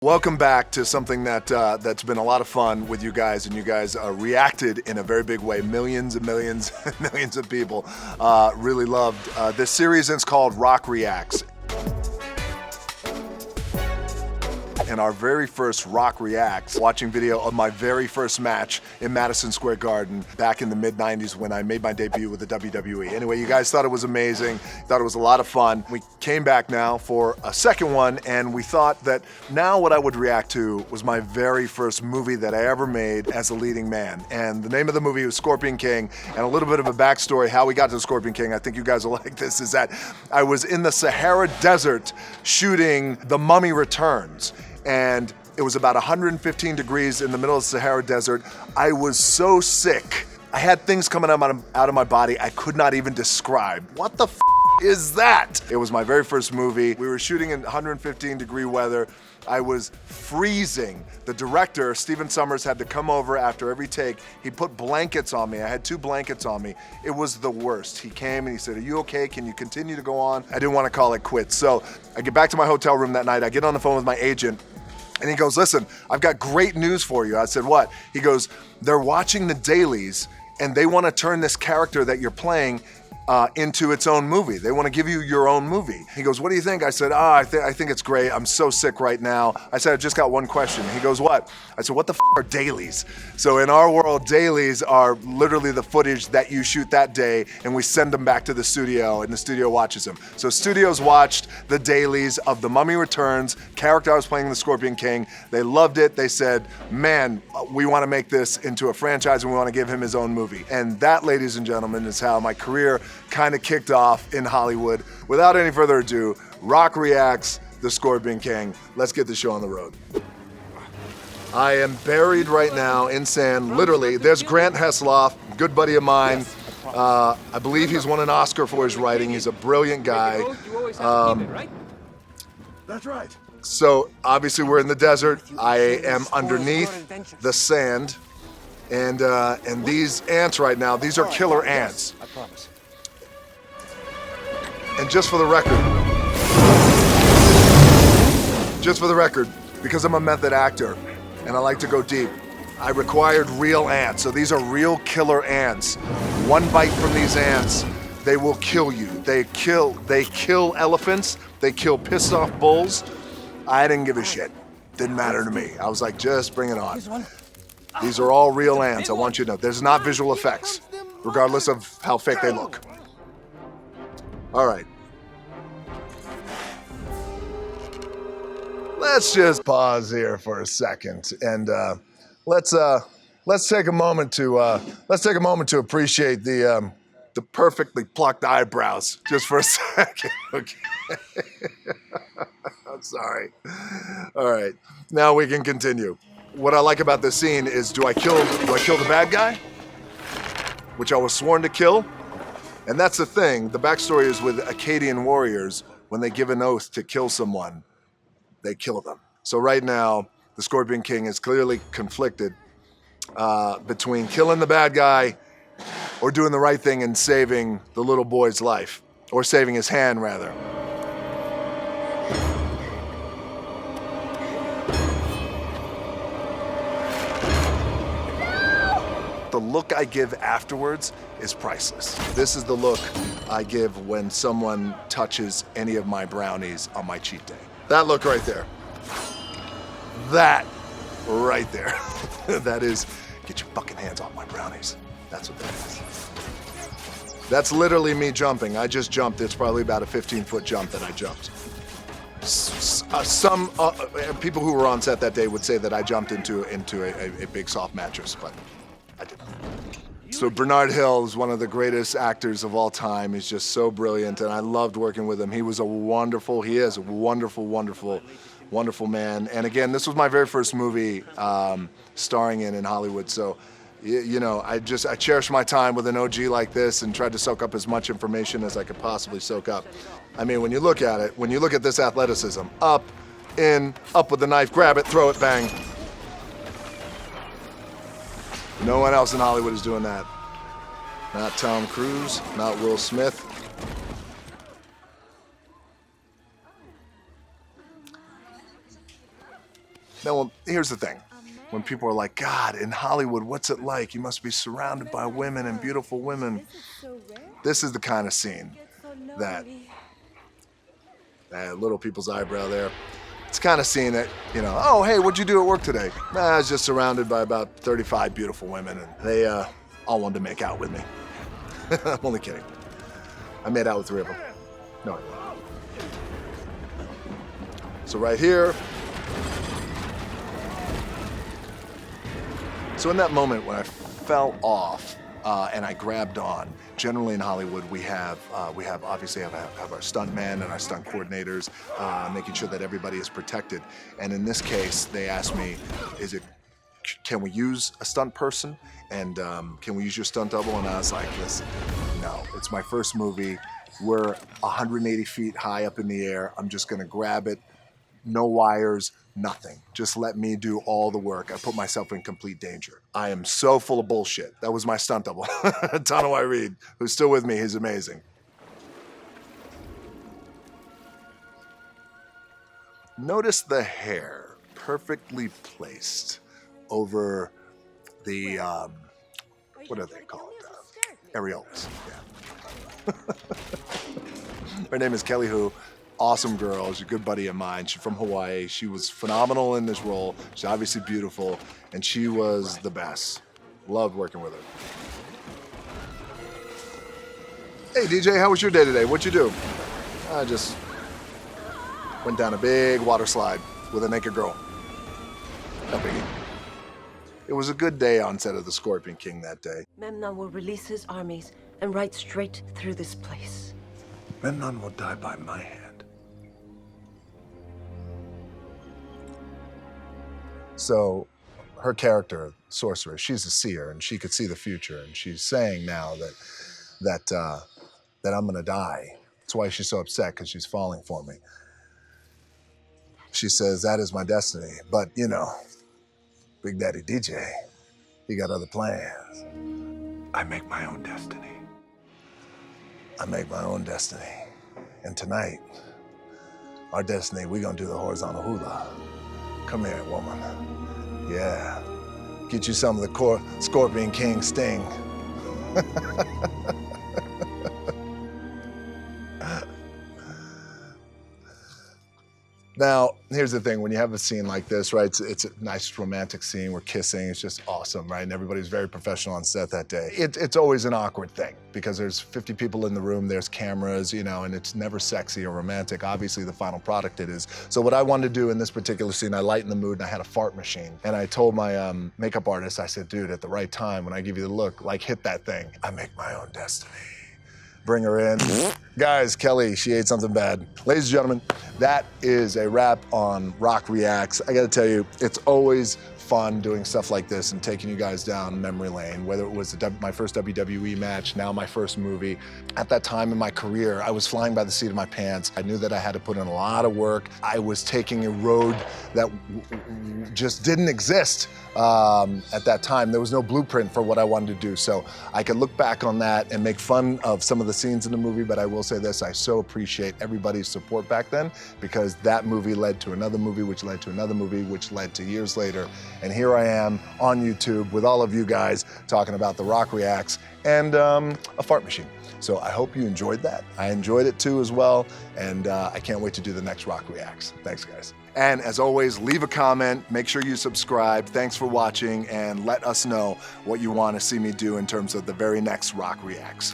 Welcome back to something that's been a lot of fun with you guys, and you guys reacted in a very big way. Millions and millions and millions of people really loved this series, and it's called Rock Reacts. And our very first Rock Reacts, watching video of my very first match in Madison Square Garden back in the mid-90s when I made my debut with the WWE. Anyway, you guys thought it was amazing, thought it was a lot of fun. We came back now for a second one, and we thought that now what I would react to was my very first movie that I ever made as a leading man. And the name of the movie was Scorpion King, and a little bit of a backstory, how we got to Scorpion King, I think you guys will like this, is that I was in the Sahara Desert shooting The Mummy Returns. And it was about 115 degrees in the middle of the Sahara Desert. I was so sick. I had things coming out of my body I could not even describe. What the f is that? It was my very first movie. We were shooting in 115 degree weather. I was freezing. The director, Stephen Summers, had to come over after every take. He put blankets on me. I had 2 blankets on me. It was the worst. He came and he said, "Are you okay? Can you continue to go on?" I didn't want to call it quits. So I get back to my hotel room that night. I get on the phone with my agent. And he goes, "Listen, I've got great news for you." I said, "What?" He goes, "They're watching the dailies and they want to turn this character that you're playing into its own movie. They want to give you your own movie." He goes, "What do you think?" I said, I think it's great. I'm so sick right now." I said, "I just got one question." He goes, "What?" I said, "What the f are dailies?" So in our world, dailies are literally the footage that you shoot that day, and we send them back to the studio, and the studio watches them. So studios watched the dailies of The Mummy Returns, character I was playing, the Scorpion King. They loved it. They said, "Man, we want to make this into a franchise, and we want to give him his own movie." And that, ladies and gentlemen, is how my career kind of kicked off in Hollywood. Without any further ado, Rock Reacts, The Scorpion King. Let's get the show on the road. I am buried right now in sand, literally. There's Grant Heslov, good buddy of mine. I believe he's won an Oscar for his writing. He's a brilliant guy. That's right. So obviously we're in the desert. I am underneath the sand. And these ants right now, these are killer ants. I promise. And just for the record, because I'm a method actor and I like to go deep, I required real ants. So these are real killer ants. One bite from these ants, they will kill you. They kill elephants, they kill pissed off bulls. I didn't give a shit. Didn't matter to me. I was like, just bring it on. These are all real ants, I want you to know. There's not visual effects, regardless of how fake they look. All right. Let's just pause here for a second, and let's take a moment to appreciate the perfectly plucked eyebrows just for a second. Okay. I'm sorry. All right. Now we can continue. What I like about this scene is, do I kill the bad guy, which I was sworn to kill? And that's the thing. The backstory is with Akkadian warriors, when they give an oath to kill someone, they kill them. So right now, the Scorpion King is clearly conflicted between killing the bad guy or doing the right thing and saving the little boy's life, or saving his hand, rather. The look I give afterwards is priceless. This is the look I give when someone touches any of my brownies on my cheat day. That look right there. That right there. That is, get your fucking hands off my brownies. That's what that is. That's literally me jumping. I just jumped. It's probably about a 15-foot jump that I jumped. Some people who were on set that day would say that I jumped into a big soft mattress, but I didn't. So Bernard Hill is one of the greatest actors of all time. He's just so brilliant, and I loved working with him. He is a wonderful man. And again, this was my very first movie starring in Hollywood. So, you know, I cherish my time with an OG like this and tried to soak up as much information as I could possibly soak up. I mean, when you look at it, when you look at this athleticism, up, in, up with the knife, grab it, throw it, bang. No one else in Hollywood is doing that. Not Tom Cruise, not Will Smith. Now, well, here's the thing. When people are like, God, in Hollywood, what's it like? You must be surrounded by women and beautiful women. This is the kind of scene that little people's eyebrow there. It's kind of scene that, you know, oh, hey, what'd you do at work today? I was just surrounded by about 35 beautiful women, and they all wanted to make out with me. I'm only kidding. I made out with 3 of them. No, I didn't. So right here. So in that moment when I fell off and I grabbed on, generally in Hollywood we have obviously have our stuntmen and our stunt coordinators, making sure that everybody is protected. And in this case, they asked me, can we use a stunt person? And can we use your stunt double? And I was like, listen, no, it's my first movie. We're 180 feet high up in the air. I'm just gonna grab it. No wires, nothing. Just let me do all the work. I put myself in complete danger. I am so full of bullshit. That was my stunt double, Dany Reed, who's still with me. He's amazing. Notice the hair perfectly placed over the, what are they called? Areolas, yeah. Her name is Kelly Hu. Awesome girl. She's a good buddy of mine. She's from Hawaii. She was phenomenal in this role. She's obviously beautiful, and she was the best. Loved working with her. Hey, DJ, how was your day today? What'd you do? I just went down a big water slide with a naked girl. No biggie. It was a good day on set of The Scorpion King that day. Memnon will release his armies and ride straight through this place. Memnon will die by my hand. So her character, Sorceress, she's a seer and she could see the future, and she's saying now that I'm gonna die. That's why she's so upset, because she's falling for me. She says, that is my destiny. But you know, Big Daddy DJ, he got other plans. I make my own destiny. I make my own destiny. And tonight, our destiny, we gonna do the horizontal hula. Come here, woman. Yeah. Get you some of the Scorpion King sting. Now, here's the thing, when you have a scene like this, right, it's a nice romantic scene, we're kissing, it's just awesome, right? And everybody's very professional on set that day. It's always an awkward thing, because there's 50 people in the room, there's cameras, you know, and it's never sexy or romantic. Obviously, the final product it is. So what I wanted to do in this particular scene, I lightened the mood and I had a fart machine. And I told my makeup artist, I said, dude, at the right time, when I give you the look, like, hit that thing. I make my own destiny. Bring her in. Guys, Kelly, she ate something bad. Ladies and gentlemen, that is a wrap on Rock Reacts. I gotta tell you, it's always fun doing stuff like this and taking you guys down memory lane, whether it was my first WWE match, now my first movie. At that time in my career, I was flying by the seat of my pants. I knew that I had to put in a lot of work. I was taking a road that just didn't exist at that time. There was no blueprint for what I wanted to do. So I could look back on that and make fun of some of the scenes in the movie, but I will say this, I so appreciate everybody's support back then, because that movie led to another movie, which led to another movie, which led to years later. And here I am on YouTube with all of you guys talking about the Rock Reacts and a fart machine. So I hope you enjoyed that. I enjoyed it too as well, and I can't wait to do the next Rock Reacts. Thanks, guys. And as always, leave a comment, make sure you subscribe. Thanks for watching, and let us know what you want to see me do in terms of the very next Rock Reacts.